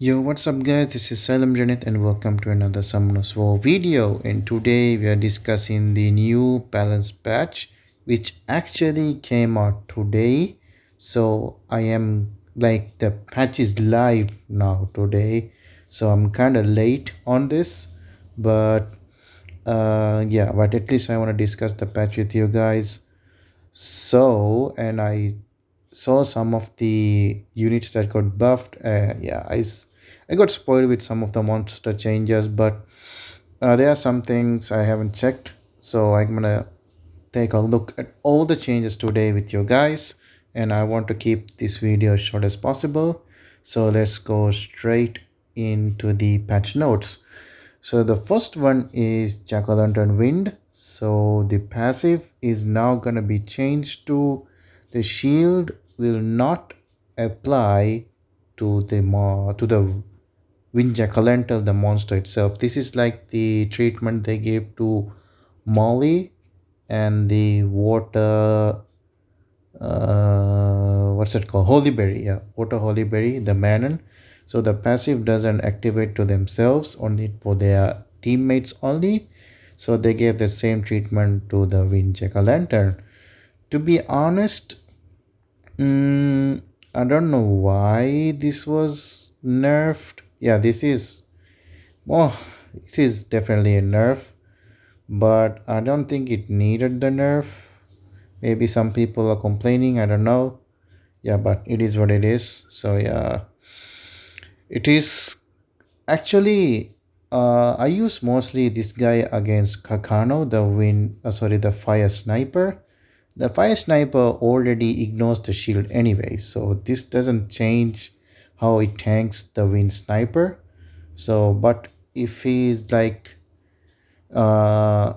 Yo, what's up, guys? This is Salem Janet, and welcome to another Summoners War video. And today we are discussing the new balance patch, which actually came out today. So I am like the patch is live now today, so I'm kind of late on this, but yeah, but at least I want to discuss the patch with you guys. So, and I saw some of the units that got buffed. Yeah, I got spoiled with some of the monster changes, but there are some things I haven't checked. So I'm gonna take a look at all the changes today with you guys, and I want to keep this video as short as possible. So let's go straight into the patch notes. So the first one is Jack-o'-lantern Wind. So the passive is now gonna be changed to the shield will not apply to the Wind Jack-o'-lantern, the monster itself. This is like the treatment they gave to Molly and the water what's it called, holy berry, yeah, water holy berry, the manon. So the passive doesn't activate to themselves, only for their teammates only. So they gave the same treatment to the wind jack-o'-lantern. To be honest, I don't know why this was nerfed. Yeah, this is, oh, it is definitely a nerf, but I don't think it needed the nerf. Maybe some people are complaining, I don't know. Yeah, but it is what it is. So yeah, it is actually I use mostly this guy against Kakano, the fire sniper. The fire sniper already ignores the shield anyway, so this doesn't change how it tanks the wind sniper. So but if he's like uh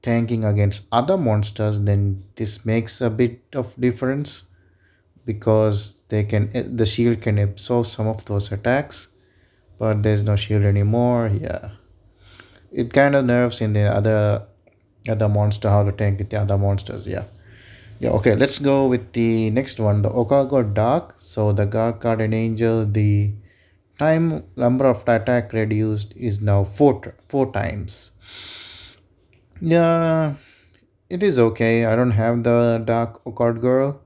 tanking against other monsters, then this makes a bit of difference, because the shield can absorb some of those attacks, but there's no shield anymore. Yeah, it kind of nerfs in the other monster, how to tank with the other monsters. Yeah, yeah. Okay, let's go with the next one, the Okago Dark. So the guardian angel, the time number of attack reduced is now four times. Yeah, it is okay. I don't have the dark occult girl,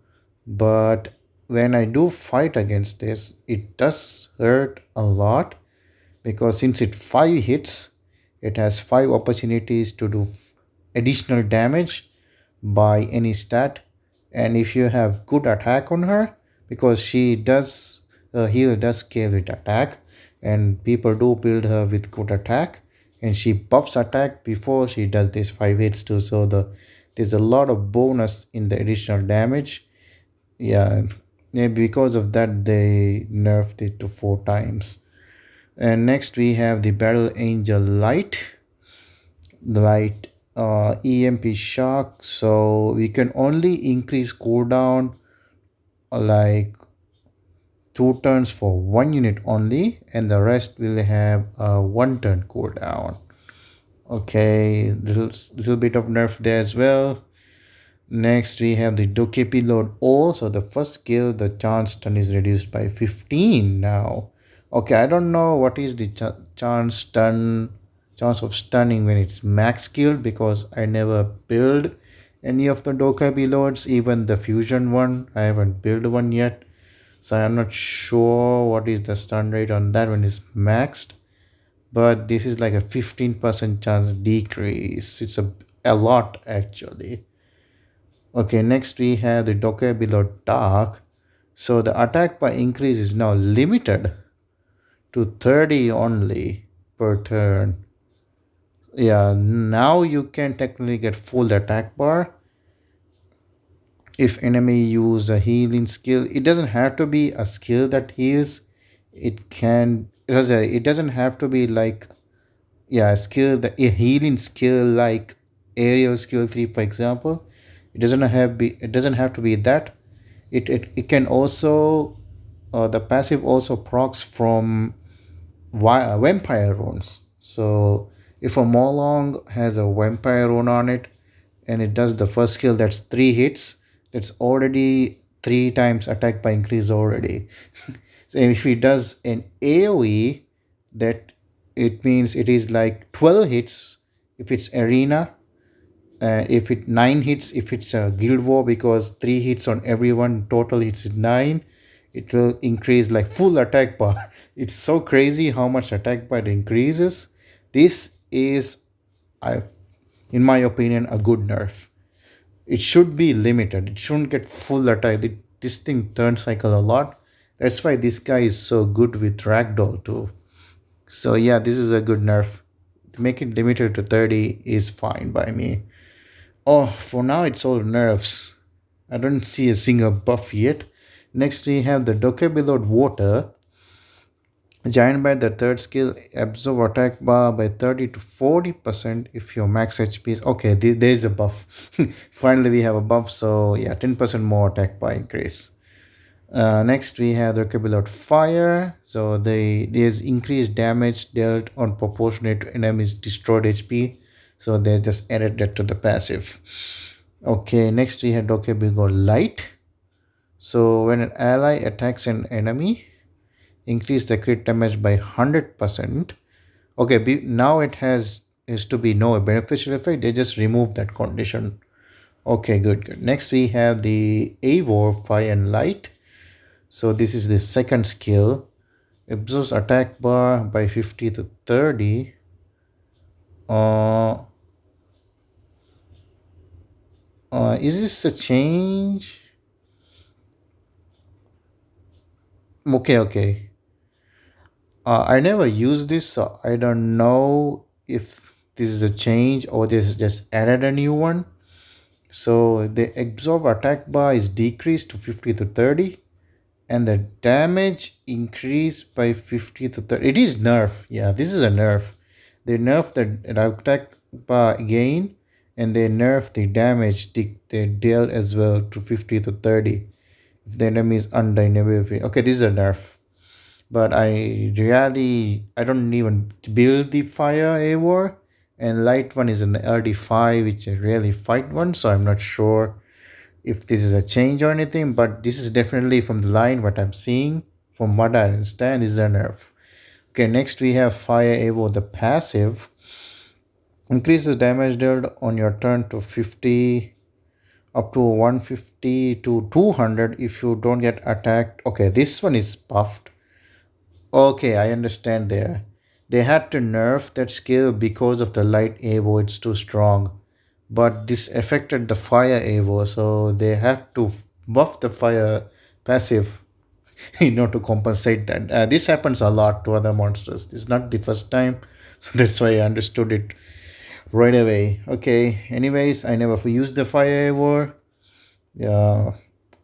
but when I do fight against this, it does hurt a lot, because since it 5 hits, it has 5 opportunities to do additional damage by any stat. And if you have good attack on her, because she does heal does scale with attack, and people do build her with good attack, and she buffs attack before she does this 5 hits too. So there's a lot of bonus in the additional damage. Yeah, maybe because of that they nerfed it to 4 times. And next we have the Battle Angel Light. The light EMP shock. So we can only increase cooldown like 2 turns for 1 unit only, and the rest will have a 1 turn cooldown. Okay, little bit of nerf there as well. Next we have the Dokepi Load All. So the first skill, the chance stun is reduced by 15 now. Okay, I don't know what is the chance of stunning when it's max skilled, because I never build any of the Dokepi Loads, even the fusion one. I haven't built one yet. So I'm not sure what is the stun rate on that when it's maxed. But this is like a 15% chance decrease. It's a lot actually. Okay, next we have the Docker below dark. So the attack by increase is now limited to 30 only per turn. Yeah, now you can technically get full attack bar if enemy use a healing skill. It doesn't have to be a skill that heals. It doesn't have to be like, yeah, a healing skill like aerial skill 3, for example. It doesn't have to be that. It can also the passive also procs from vampire runes. So if a Molong has a vampire rune on it, and it does the first skill, that's 3 hits, that's already 3 times attack by increase already. So if he does an AoE, that it means it is like 12 hits if it's arena, if it 9 hits if it's a guild war, because 3 hits on everyone total hits 9. It will increase like full attack bar. It's so crazy how much attack bar it increases. This is, I in my opinion, a good nerf. It should be limited. It shouldn't get full attack. This thing turn cycle a lot. That's why this guy is so good with ragdoll too. So yeah, this is a good nerf. To make it limited to 30 is fine by me. Oh, for now it's all nerfs. I don't see a single buff yet. Next we have the Doke below water. Giant by the third skill, absorb attack bar by 30 to 40% if your max HP is okay. There is a buff. Finally, we have a buff, so yeah, 10% more attack bar increase. Next, we have the Cabilot Fire. So there's increased damage dealt on proportionate to enemies' destroyed HP. So they just added that to the passive. Okay, next we have Dokebigo Light. So when an ally attacks an enemy, increase the crit damage by 100%. Okay, now it has to be no beneficial effect. They just remove that condition. Okay, good. Next we have the Eivor Fire and Light. So this is the second skill. Absorbs attack bar by 50 to 30. Uh, is this a change? Okay. I never used this, so I don't know if this is a change or this is just added a new one. So the absorb attack bar is decreased to 50 to 30, and the damage increased by 50 to 30. It is nerf. Yeah, this is a nerf. They nerf the attack bar again, and they nerf the damage they deal as well to 50 to 30 if the enemy is undynamic. Okay, this is a nerf. But I don't even build the fire Eivor, and light one is an LD5, which I really fight one, so I'm not sure if this is a change or anything, but this is definitely from the line what I'm seeing. From what I understand is a nerf. Okay, next we have Fire Evo, the passive. Increases damage dealt on your turn to 50, up to 150 to 200 if you don't get attacked. Okay, this one is buffed. Okay, I understand there. They had to nerf that skill because of the light Evo, it's too strong. But this affected the fire Evo, so they have to buff the fire passive to compensate that. This happens a lot to other monsters. This is not the first time, so that's why I understood it right away. Okay, anyways, I never used the fire Evo. Yeah,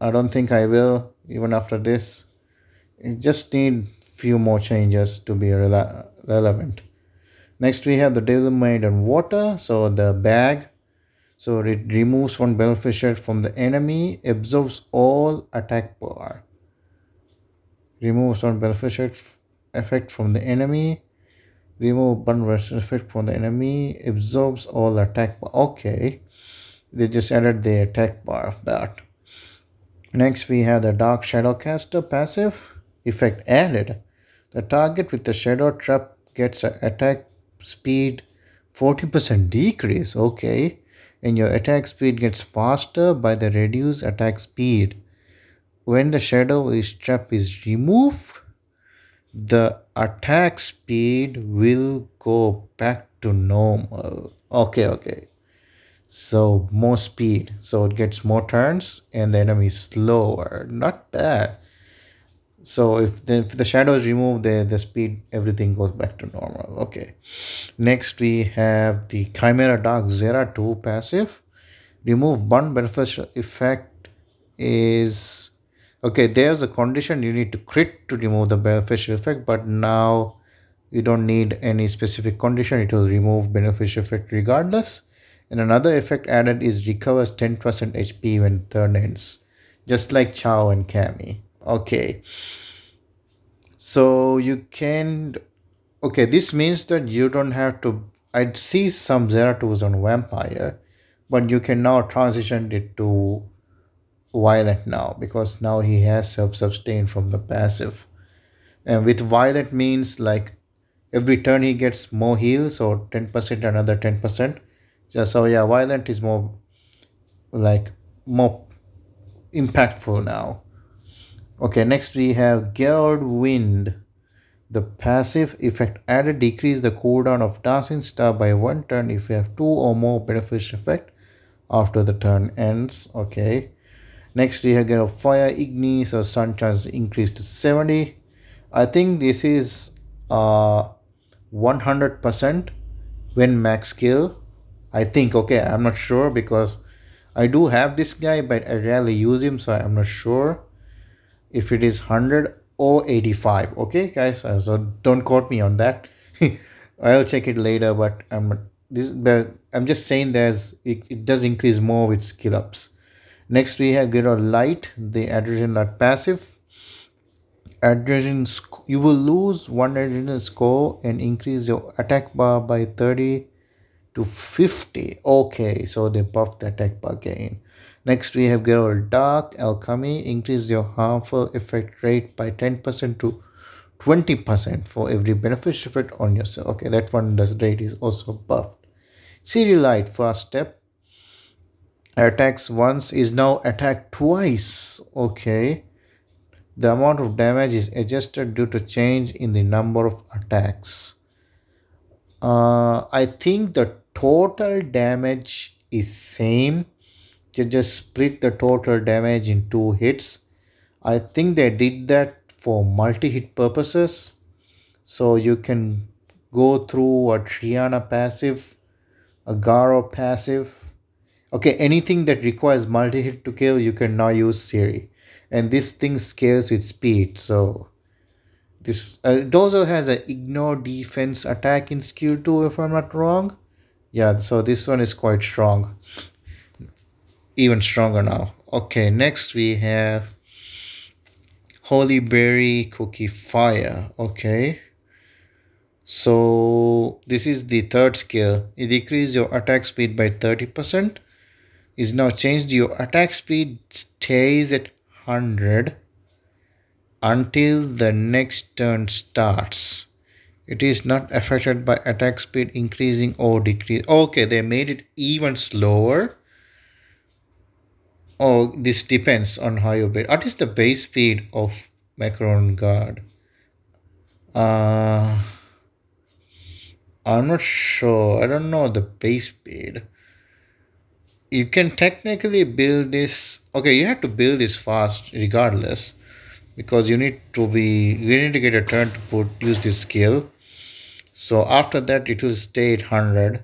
I don't think I will even after this. It just need few more changes to be relevant. Next we have the devil made and water. So the bag, so it removes one beneficiary from the enemy, absorbs all attack bar. Removes one beneficiary effect from the enemy, remove one beneficiary effect from the enemy, absorbs all attack bar. Okay, they just added the attack bar of that. Next we have the dark shadow caster passive effect added. The target with the shadow trap gets an attack speed 40% decrease. Okay. And your attack speed gets faster by the reduced attack speed. When the trap is removed, the attack speed will go back to normal. Okay. So more speed. So it gets more turns and the enemy is slower. Not bad. So if the shadow is removed, the speed, everything goes back to normal. Okay. Next we have the Chimera Dark Zera 2 passive. Remove one beneficial effect is okay. There's a condition you need to crit to remove the beneficial effect, but now you don't need any specific condition. It will remove beneficial effect regardless. And another effect added is recovers 10% HP when turn ends, just like Chow and Kami. Okay. So you can. Okay, this means that you don't have to. I see some Zeratus on Vampire, but you can now transition it to Violent now because now he has self-sustained from the passive. And with violent means like every turn he gets more heals, so 10%, another 10%. Just so yeah, violent is more like more impactful now. Okay, next we have Gerald Wind. The passive effect added decrease the cooldown of Dancing Star by one turn if you have two or more beneficial effect after the turn ends. Okay. Next we have get a Fire Ignis or Sun chance increased to 70. I think this is 100% when max skill. I think, okay, I'm not sure because I do have this guy, but I rarely use him, so I'm not sure if it is 100 or 85. Okay, guys, so don't quote me on that. I'll check it later, but I'm just saying it does increase more with skill ups. Next, we have get a light, the adrenaline passive. You will lose one adrenaline score and increase your attack bar by 30 to 50. Okay, so they buff the attack bar gain. Next, we have Geralt Dark Alchemy. Increase your harmful effect rate by 10% to 20% for every beneficial effect on yourself. Okay, that one does rate is also buffed. Serial Light Fast Step. Attacks once is now attacked twice. Okay. The amount of damage is adjusted due to change in the number of attacks. I think the total damage is same. You just split the total damage in two hits. I think they did that for multi-hit purposes. So you can go through a Triana passive, a Garo passive. Okay, anything that requires multi-hit to kill, you can now use Siri. And this thing scales with speed, so this it also has an ignore defense attack in skill 2 if I'm not wrong. Yeah, so this one is quite strong, even stronger now. Okay, next we have Holy Berry Cookie Fire. Okay, so this is the third skill. It decreases your attack speed by 30%. Is now changed. Your attack speed stays at 100 until the next turn starts. It is not affected by attack speed increasing or decrease. Okay, they made it even slower. Oh, this depends on how you build. What is the base speed of Macaron Guard? Uh, I'm not sure. I don't know the base speed. You can technically build this. Okay, you have to build this fast regardless because you need to get a turn to use this skill. So after that, it will stay at 100.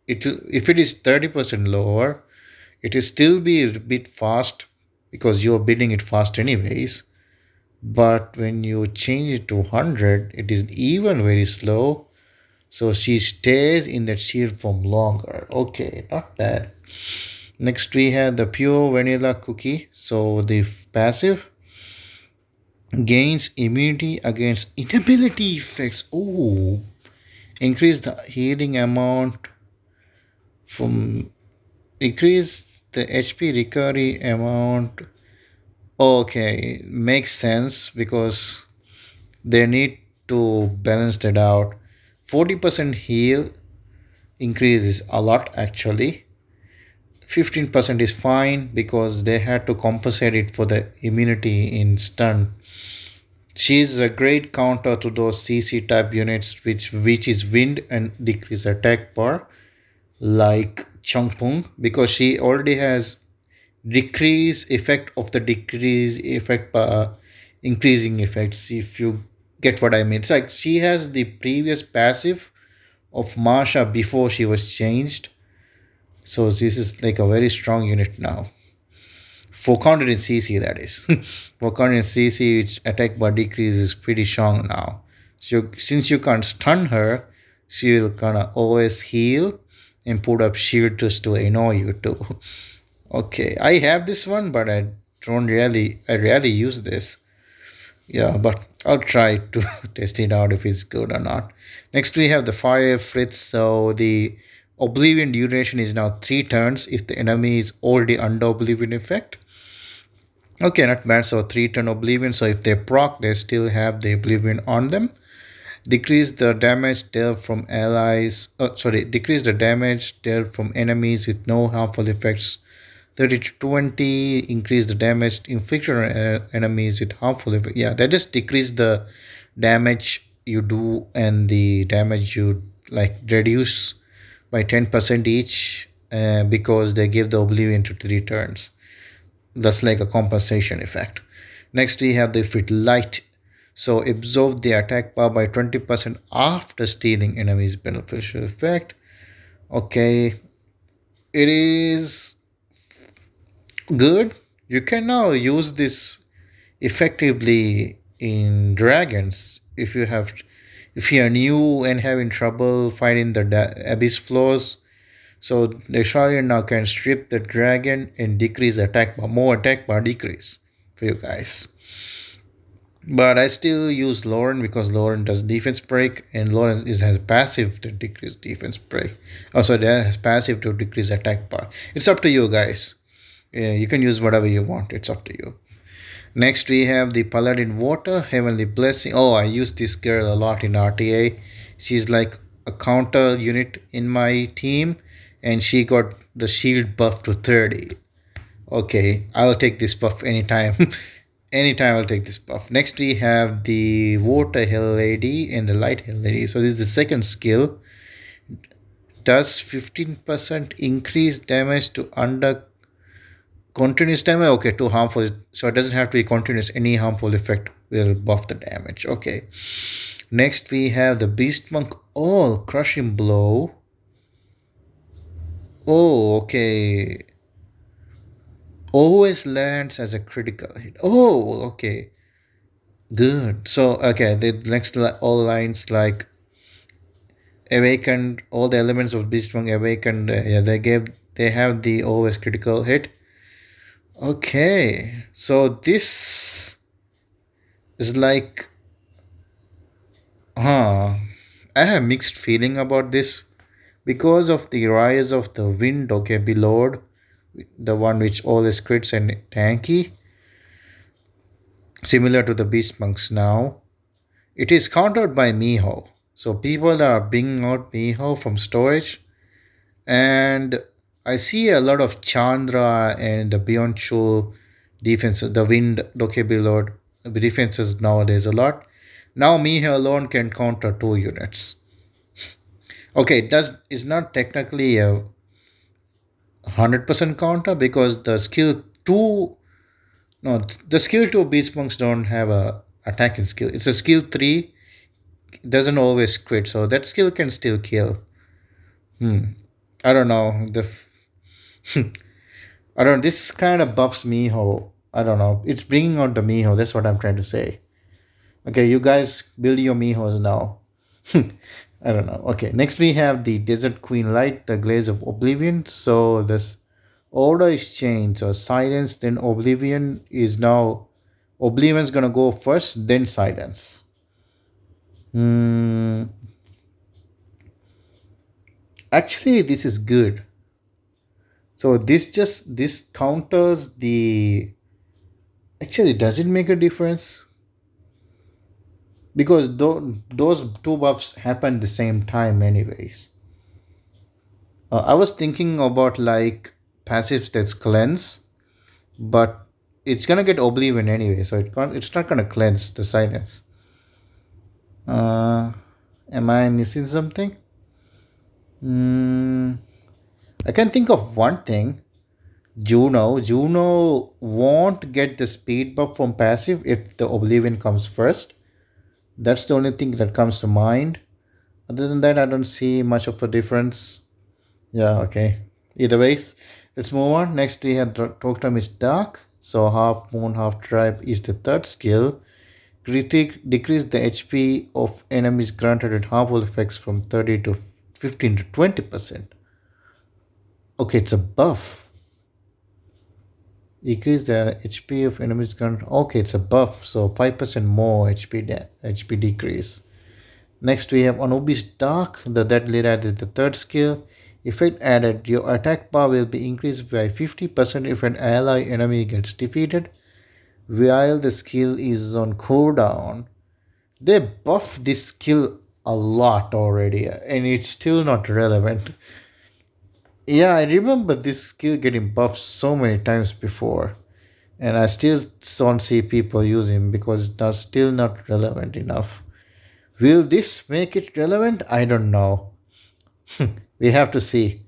If it is 30% lower, it will still be a bit fast because you are building it fast anyways. But when you change it to 100, it is even very slow. So she stays in that shield form longer. Okay, not bad. Next we have the pure vanilla cookie. So the passive gains immunity against inability effects. Oh, increase the healing amount from increase the HP recovery amount. Okay, makes sense because they need to balance that out. 40% heal increase is a lot actually. 15% is fine because they had to compensate it for the immunity in stun. She's a great counter to those CC type units which is wind and decrease attack bar like Changpung because she already has decrease effect of the decrease effect increasing effects if you get what I mean. It's like she has the previous passive of Marsha before she was changed. So this is like a very strong unit now. For counter in CC that is. For counter in CC its attack bar decrease is pretty strong now. So since you can't stun her, she will kinda always heal and put up shield just to annoy you too. Okay, I have this one, but I rarely use this. Yeah, but I'll try to test it out if it's good or not. Next, we have the Fire Fritz. So the Oblivion duration is now 3 turns if the enemy is already under Oblivion effect. Okay, not bad. So 3 turn Oblivion. So if they proc, they still have the Oblivion on them. Decrease the damage dealt from allies. Sorry, decrease the damage dealt from enemies with no harmful effects. 30 to 20. Increase the damage inflicted on enemies with harmful effects. Yeah, that just decrease the damage you do and the damage you like reduce by 10% each because they give the Oblivion to 3 turns. That's like a compensation effect. Next, we have the Fit Light. So, absorb the attack power by 20% after stealing enemy's beneficial effect. Okay, it is good. You can now use this effectively in dragons if you are new and having trouble finding the abyss floors. So the Sharian now can strip the dragon and decrease attack bar, more attack bar decrease for you guys. But I still use Lauren because Lauren does defense break and Lauren has passive to decrease defense break. Also, that has passive to decrease attack bar. It's up to you guys. Yeah, you can use whatever you want. It's up to you. Next, we have the Paladin Water, Heavenly Blessing. Oh, I use this girl a lot in RTA. She's like a counter unit in my team, and she got the shield buff to 30. Okay, I'll take this buff anytime. Anytime I'll take this buff. Next, we have the Water Hell Lady and the Light Hell Lady. So, this is the second skill. Does 15% increase damage to under continuous damage. Okay, too harmful, so it doesn't have to be continuous. Any harmful effect will buff the damage. Okay, next we have the Beast Monk. All crushing blow. Oh, okay, always lands as a critical hit. Oh, okay, good. So okay, the next all lines like awakened, all the elements of Beast Monk awakened. Yeah, they have the always critical hit. Okay, so this is like, I have mixed feeling about this because of the rise of the wind. Okay, below the one which always crits and tanky, similar to the beast monks now. It is countered by Miho. So people are bringing out Miho from storage, and I see a lot of Chandra and the Beyond Show defenses, the wind okay below defenses nowadays a lot. Now Miho alone can counter 2 units. Okay, it does is not technically a 100% counter because the skill two, no, the skill two beast monks don't have a attacking skill. It's a skill three, it doesn't always quit, so that skill can still kill. I don't know I don't. This kind of buffs Miho. I don't know. It's bringing out the Miho. That's what I'm trying to say. Okay, you guys build your Mihos now. I don't know. Okay, next we have the Desert Queen Light, the Glaze of Oblivion. So this order is changed. So silence, then Oblivion is now. Oblivion's gonna go first, then silence. Hmm. Actually, this is good. So this counters the. Actually, does it make a difference? Because those two buffs happen the same time, anyways. I was thinking about like passives that's cleanse, but it's gonna get oblivion anyway, so it's not gonna cleanse the silence. Uh, am I missing something? Mm, I can think of one thing. Juno won't get the speed buff from passive if the oblivion comes first. That's the only thing that comes to mind. Other than that, I don't see much of a difference. Yeah, okay. Either ways, let's move on. Next, we have Toktam is Dark. So, Half Moon, Half Tribe is the third skill. Decrease the HP of enemies granted at harmful effects from 30 to 15 to 20%. Okay, it's a buff. Decrease the HP of enemies granted. Okay, it's a buff. So, 5% more HP decrease. Next, we have Anubis Dark. The Deadly Rat is the third skill. Effect added, your attack bar will be increased by 50% if an ally enemy gets defeated. while the skill is on cooldown. They buff this skill a lot already, and it's still not relevant. Yeah, I remember this skill getting buffed so many times before, and I still don't see people using because it's still not relevant enough. Will this make it relevant? I don't know. We have to see.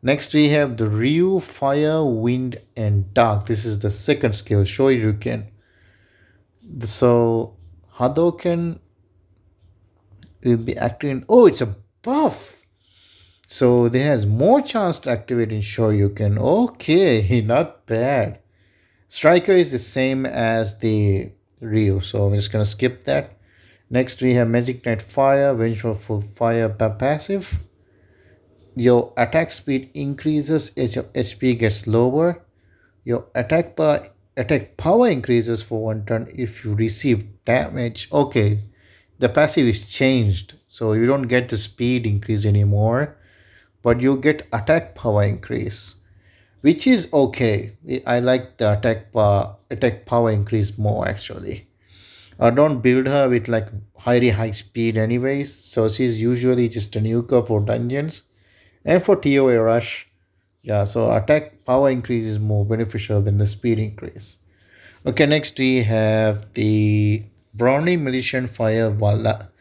Next, we have the Ryu, Fire, Wind, and Dark. This is the second skill. Shoryuken. So, Hadoken will be activating. Oh, it's a buff. So, there has more chance to activate in Shoryuken. Okay, not bad. Striker is the same as the Ryu, so I'm just gonna skip that. Next, we have Magic Knight Fire, Vengeful Fire passive. Your attack speed increases, HP gets lower. Your attack power increases for one turn if you receive damage. Okay, the passive is changed, so you don't get the speed increase anymore, but you get attack power increase, which is okay. I like the attack power increase more actually. I don't build her with like very high speed anyways, so she's usually just a nuker for dungeons and for TOA rush. Yeah, so attack power increase is more beneficial than the speed increase. Okay, next we have the Brownie Magician Fire Brownie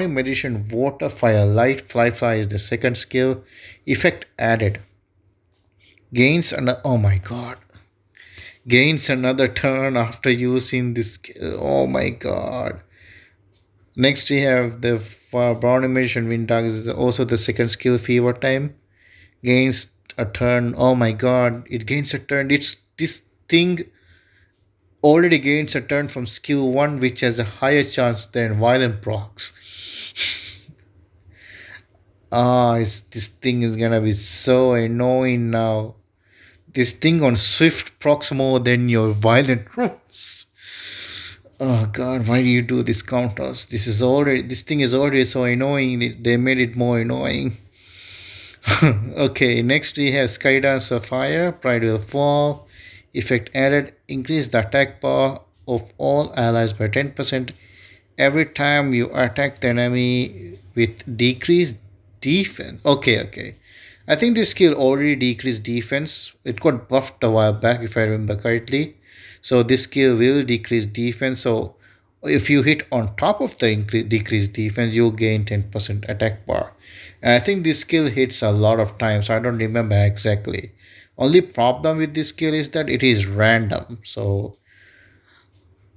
Magician Water Fire Light Fly is the second skill. Effect added. Gains and oh my god. Gains another turn after using this skill. Oh my god. Next we have the Brownie Magician Wind Dog is also the second skill Fever Time. Gains a turn. Oh my god, it gains a turn. It's this thing already gains a turn from skill 1, which has a higher chance than violent procs. This thing is gonna be so annoying now. This thing on Swift procs more than your violent procs. Oh god, why do you do this counters? This thing is already so annoying. They made it more annoying. Okay, next we have Skydancer Fire, Pride will fall. Effect added, increase the attack power of all allies by 10% every time you attack the enemy with decreased defense. Okay. I think this skill already decreased defense. It got buffed a while back if I remember correctly. So this skill will decrease defense. So if you hit on top of the decreased defense, you gain 10% attack power. And I think this skill hits a lot of times. I don't remember exactly. Only problem with this skill is that it is random. So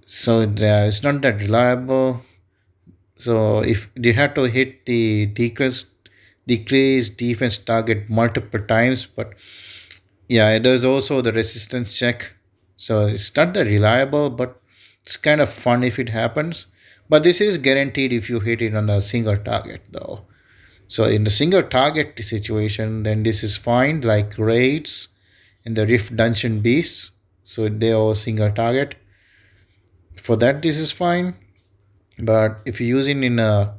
it's not that reliable. So if they have to hit the decreased defense target multiple times, but yeah, there's also the resistance check. So it's not that reliable, but it's kind of fun if it happens. But this is guaranteed if you hit it on a single target though. So in the single target situation, then this is fine, like raids and the Rift Dungeon Beasts. So they are single target. For that, this is fine. But if you're using in a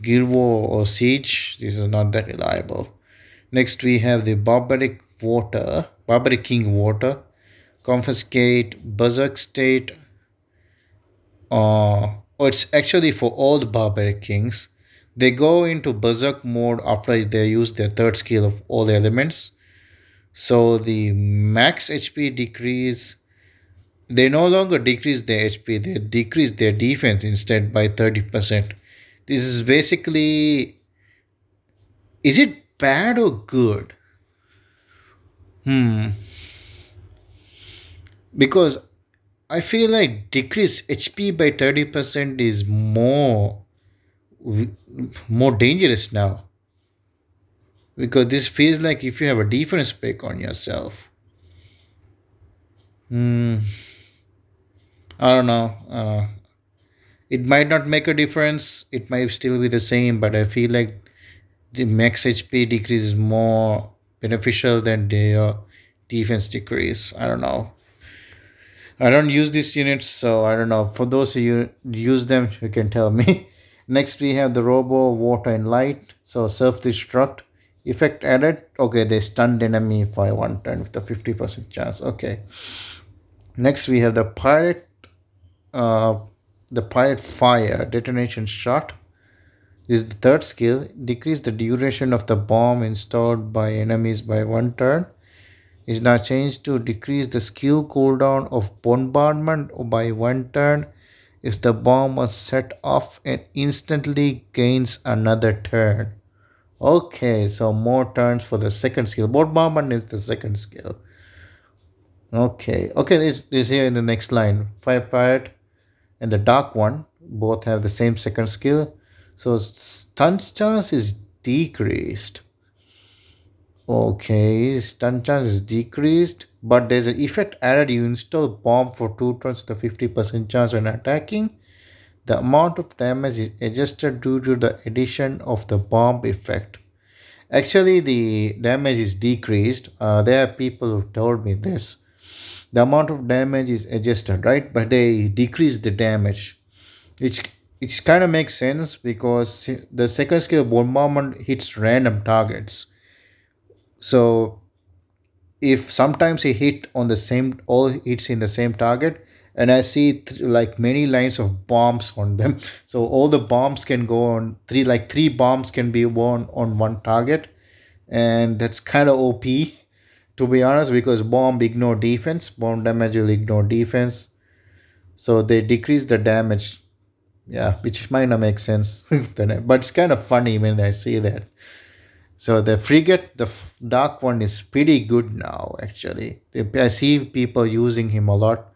Guild War or Siege, this is not that reliable. Next, we have the Barbaric King Water, Confiscate, Berserk State. It's actually for all the Barbaric Kings. They go into Berserk mode after they use their third skill of all the elements. So the max HP decrease, they no longer decrease their HP, they decrease their defense instead by 30%. This is basically, is it bad or good? Because I feel like decrease HP by 30% is more dangerous now. Because this feels like if you have a defense break on yourself. I don't know. It might not make a difference. It might still be the same, but I feel like the max HP decrease is more beneficial than the defense decrease. I don't know. I don't use these units, so I don't know. For those who use them, you can tell me. Next, we have the Robo, Water, and Light. So self-destruct. Effect added. Okay, they stunned enemy for one turn with a 50% chance. Okay. Next we have uh, the pirate fire detonation shot. This is the third skill. Decrease the duration of the bomb installed by enemies by one turn. Is now changed to decrease the skill cooldown of bombardment by one turn if the bomb was set off and instantly gains another turn. Okay, so more turns for the second skill. Bombardment is the second skill. Okay, this here in the next line. Fire pirate and the dark one both have the same second skill. So stun chance is decreased. Okay, stun chance is decreased, but there's an effect added. You install bomb for 2 turns with a 50% chance when attacking. The amount of damage is adjusted due to the addition of the bomb effect. Actually, the damage is decreased. There are people who told me this. The amount of damage is adjusted, right? But they decrease the damage, which kind of makes sense because the second skill bombardment hits random targets. So if sometimes he hit on the same all hits in the same target, and I see like many lines of bombs on them, so all the bombs can go on three bombs can be on one target, and that's kind of op to be honest, because bomb damage will ignore defense, so they decrease the damage. Yeah, which might not make sense but it's kind of funny when I see that. So the frigate, dark one, is pretty good now. Actually, I see people using him a lot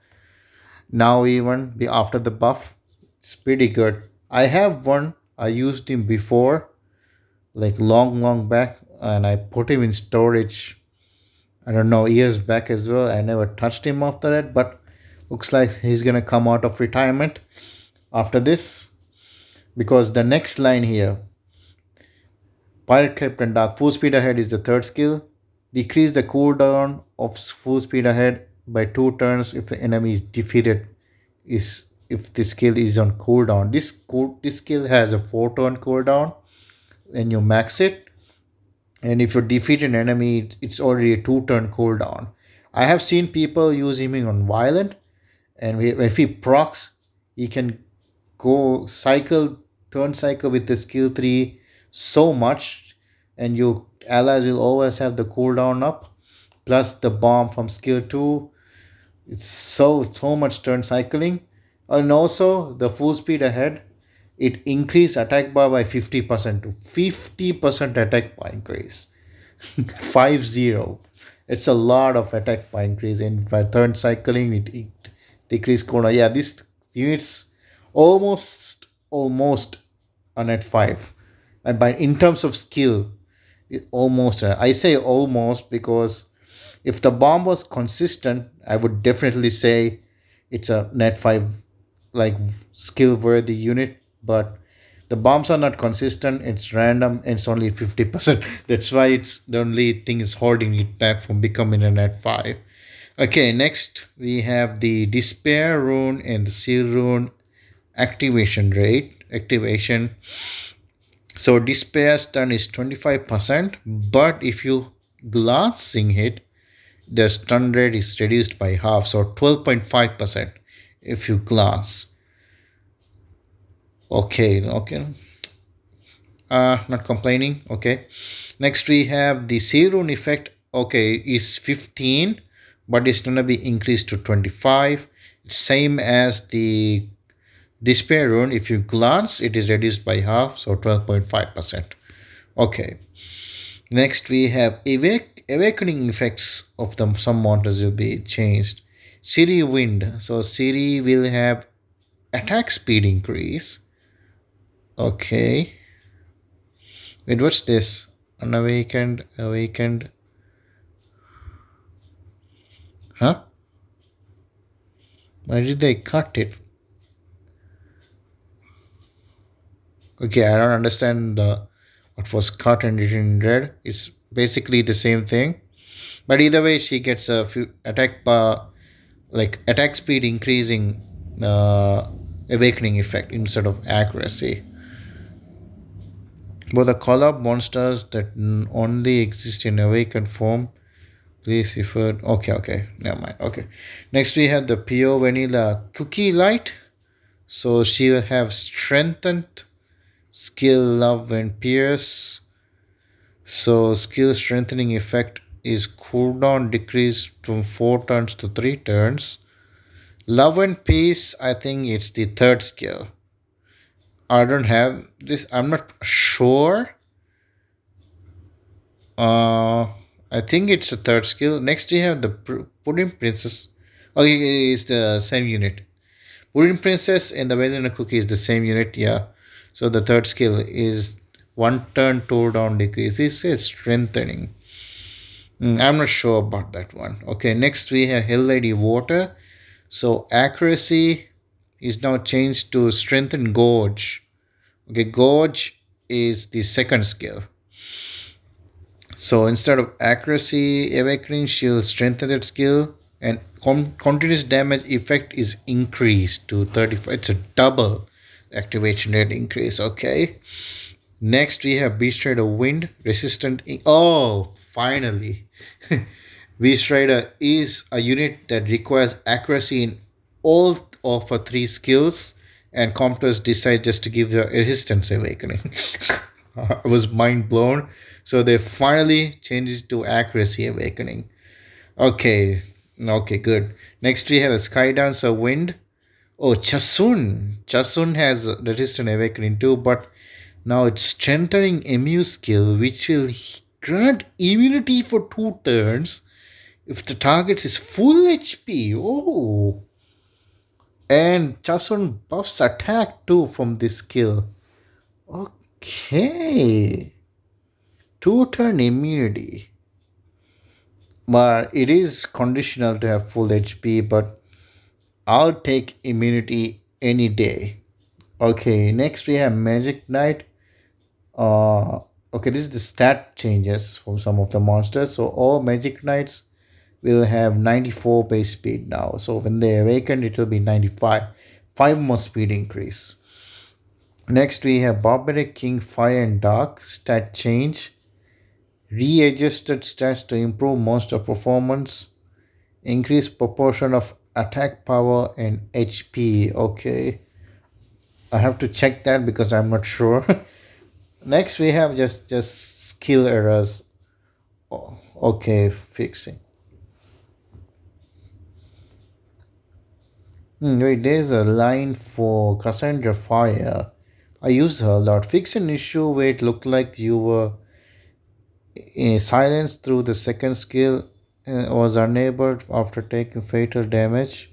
now. Even after the buff, it's pretty good. I have one. I used him before, like long back, and I put him in storage. I don't know, years back as well. I never touched him after that, but looks like he's gonna come out of retirement after this, because the next line here, Pirate Captain Dark, full speed ahead is the third skill. Decrease the cooldown of full speed ahead by 2 turns if the enemy is defeated. Is if the skill is on cooldown. This skill has a 4 turn cooldown when you max it, and if you defeat an enemy, it's already a 2 turn cooldown. I have seen people use him on violent, and if he procs, he can go turn cycle with the skill 3 so much, and your allies will always have the cooldown up, plus the bomb from skill 2. It's so much turn cycling. And also the full speed ahead, it increase attack bar by 50% to 50% attack bar increase. 50. It's a lot of attack bar increase, and by turn cycling it decrease cooldown. Yeah, this units almost a net 5, and by in terms of skill, almost, I say almost because if the bomb was consistent, I would definitely say it's a net 5, like skill worthy unit. But the bombs are not consistent, it's random, and it's only 50%. That's why it's the only thing is holding it back from becoming a net 5. Okay, next we have the despair rune and the seal rune activation. So despair stun is 25%, but if you glancing hit, the stun rate is reduced by half, so 12.5% if you glance. Okay, not complaining. Okay, next we have the Serum effect. Okay, is 15, but it's gonna be increased to 25. Same as the despair rune. If you glance, it is reduced by half, so 12.5%. Okay, next we have awakening effects of some monsters will be changed. Siri wind. So Siri will have attack speed increase. Okay. Wait, what's this? Awakened. Huh? Why did they cut it? Okay, I don't understand what was cut and written in red. It's basically the same thing. But either way, she gets a few attack speed increasing awakening effect instead of accuracy. But the call up monsters that only exist in awakened form Please refer. Okay, okay. Never mind. Okay. Next we have the Pure Vanilla Cookie Light. So she will have strengthened skill, love, and pierce. So skill strengthening effect is cooldown decreased from 4 turns to 3 turns. Love and peace, I think it's the third skill. I don't have this. I'm not sure. Uh, I think it's a third skill. Next we have the Pudding Princess. Okay, it's the same unit. Pudding Princess and the Vanilla Cookie is the same unit. Yeah. So the third skill is 1 turn cooldown decrease. This is strengthening. I'm not sure about that one. Okay, next we have Hell Lady Water. So accuracy is now changed to strengthen Gorge. Okay, Gorge is the second skill. So instead of accuracy awakening, she'll strengthen that skill, and continuous damage effect is increased to 35. It's a double activation rate increase. Okay. Next we have Beast Rider Wind resistant. Oh, finally. Beast Rider is a unit that requires accuracy in all of her three skills, and Compters decide just to give her resistance awakening. I was mind blown. So they finally changed it to accuracy awakening. Okay, okay, good. Next we have a Sky Dancer Wind. Oh, Chasun. Chasun has resistant awakening too, but now it's strengthening Emu skill, which will grant immunity for 2 turns if the target is full HP. Oh, and Chasun buffs attack too from this skill. Okay, 2 turn immunity. But it is conditional to have full HP, but I'll take immunity any day. Okay, next we have Magic Knight. Okay, this is the stat changes for some of the monsters. So all Magic Knights will have 94 base speed now. So when they awaken, it will be 95. 5 more speed increase. Next we have Barbaric King Fire and Dark stat change. Readjusted stats to improve monster performance. Increase proportion of attack power and HP. Okay. I have to check that because I'm not sure. Next we have just skill errors. Oh, okay, fixing. Wait, there's a line for Cassandra Fire. I used her a lot. Fix an issue where it looked like you were silenced through the second skill, was unable after taking fatal damage.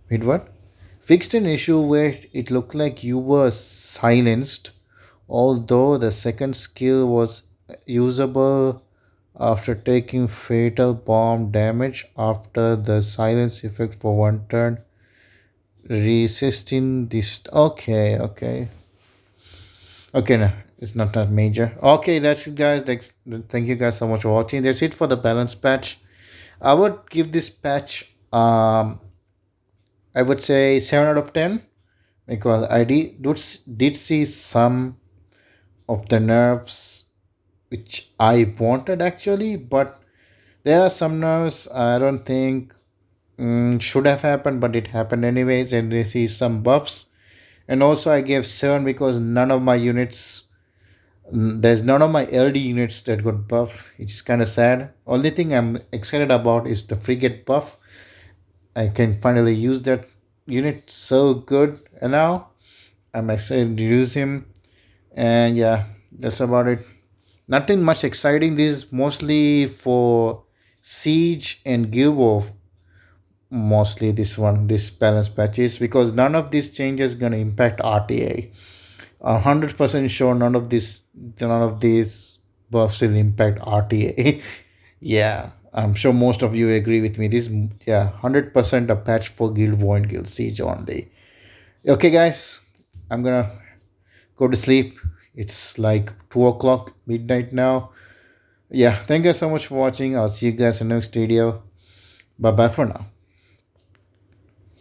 Wait, what? Fixed an issue where it looked like you were silenced, although the second skill was usable after taking fatal bomb damage after the silence effect for 1 turn. Resisting this. Okay, okay. Okay, no, it's not that major. Okay, that's it, guys. Thank you guys so much for watching. That's it for the balance patch. I would give this patch, I would say 7 out of 10, because I did see some of the nerfs which I wanted actually, but there are some nerfs I don't think should have happened, but it happened anyways, and they see some buffs. And also, I gave 7 because none of my units, there's none of my LD units that got buff, which is kind of sad. Only thing I'm excited about is the frigate buff. I can finally use that unit so good, and now I'm excited to use him. And yeah, that's about it. Nothing much exciting. This is mostly for Siege and Guild War. Mostly this balance patches, because none of these changes gonna impact RTA. 100% sure none of these buffs will impact RTA. Yeah, I'm sure most of you agree with me. This, yeah, 100% a patch for Guild War and Guild Siege only. Okay, guys, I'm gonna go to sleep. It's like 2 o'clock midnight now. Yeah, thank you so much for watching. I'll see you guys in the next video. Bye bye for now.